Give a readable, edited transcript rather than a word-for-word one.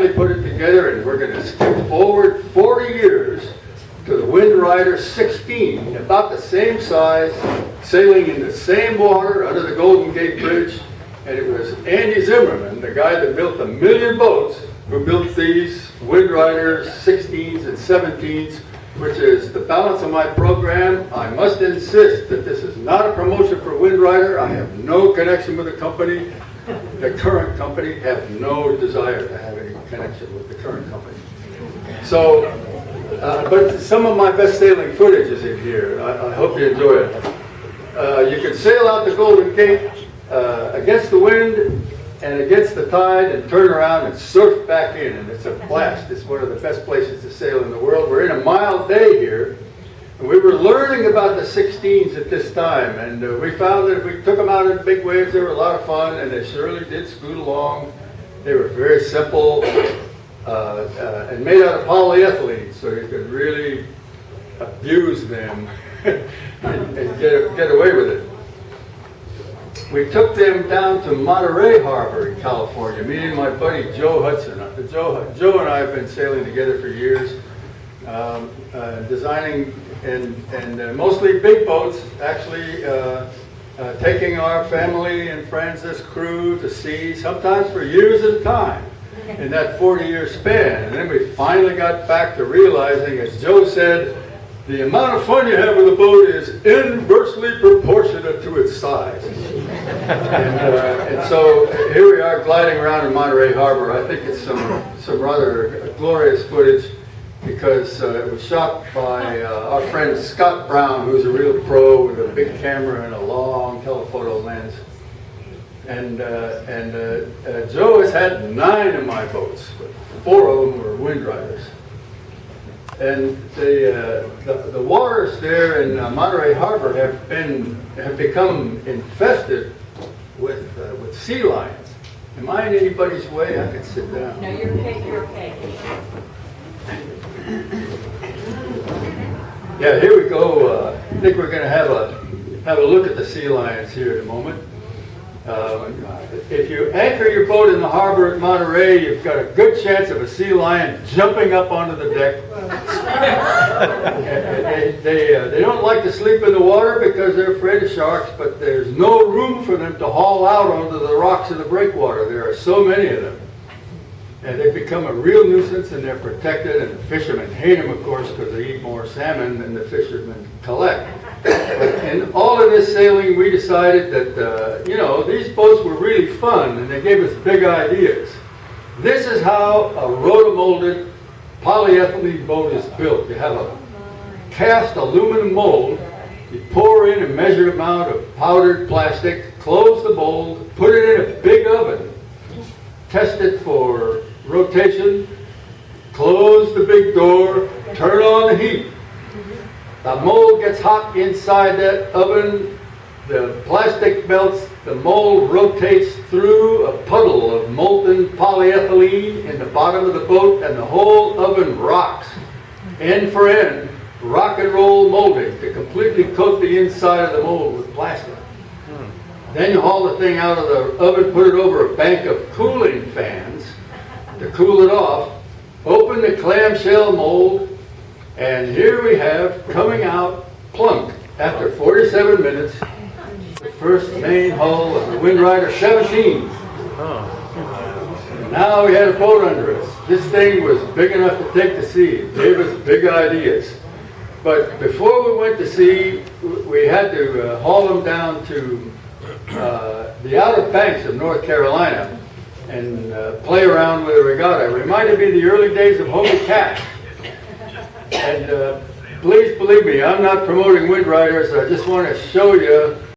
put it together, and we're going to skip forward 40 years to the Wind Rider 16, about the same size, sailing in the same water under the Golden Gate Bridge. And it was Andy Zimmerman, the guy that built 1,000,000 boats, who built these Wind Riders 16s and 17s, which is the balance of my program. I must insist that this is not a promotion for Wind Rider. I have no connection with the company. The current company have no desire to have any connection with the current company. So, but some of my best sailing footage is in here. I hope you enjoy it. You can sail out the Golden Gate against the wind and against the tide and turn around and surf back in, and it's a blast. It's one of the best places to sail in the world. We're in a mild day here, and we were learning about the 16s at this time, and we found that if we took them out in big waves, they were a lot of fun, and they surely did scoot along. They were very simple and made out of polyethylene, so you could really abuse them and get away with it. We took them down to Monterey Harbor in California, me and my buddy Joe Hudson. Joe and I have been sailing together for years, designing and mostly big boats, actually taking our family and friends as crew to sea, sometimes for years at a time in that 40-year span. And then we finally got back to realizing, as Joe said, the amount of fun you have with a boat is inversely proportionate to its size. And so here we are gliding around in Monterey Harbor. I think it's some rather glorious footage because it was shot by our friend Scott Brown, who's a real pro with a big camera and a long telephoto lens. And Joe has had 9 of my boats, but 4 of them were Wind Riders. And the waters there in Monterey Harbor have become infested with sea lions. Am I in anybody's way? I can sit down. No, you're okay. You're okay. Yeah, here we go. I think we're going to have a look at the sea lions here in a moment. If you anchor your boat in the harbor at Monterey, you've got a good chance of a sea lion jumping up onto the deck. They don't like to sleep in the water because they're afraid of sharks, but there's no room for them to haul out onto the rocks of the breakwater. There are so many of them. And they've become a real nuisance, and they're protected, and the fishermen hate them, of course, because they eat more salmon than the fishermen collect. But in all of this sailing, we decided that, these boats were really fun, and they gave us big ideas. This is how a rotomolded polyethylene boat is built. You have a cast aluminum mold. You pour in a measured amount of powdered plastic, close the mold, put it in a big oven, test it for rotation, close the big door, turn on the heat. The mold gets hot inside that oven, the plastic melts, the mold rotates through a puddle of molten polyethylene in the bottom of the boat, and the whole oven rocks, end for end, rock and roll molding to completely coat the inside of the mold with plastic. Then you haul the thing out of the oven, put it over a bank of cooling fans to cool it off, open the clamshell mold, and here we have, coming out plunk after 47 minutes, the first main hull of the Wind Rider 17. Now we had a boat under us. This thing was big enough to take to sea. It gave us big ideas. But before we went to sea, we had to haul them down to the Outer Banks of North Carolina and play around with a regatta. It reminded me of the early days of Hobie Cat. And please believe me, I'm not promoting Wind Riders. I just want to show you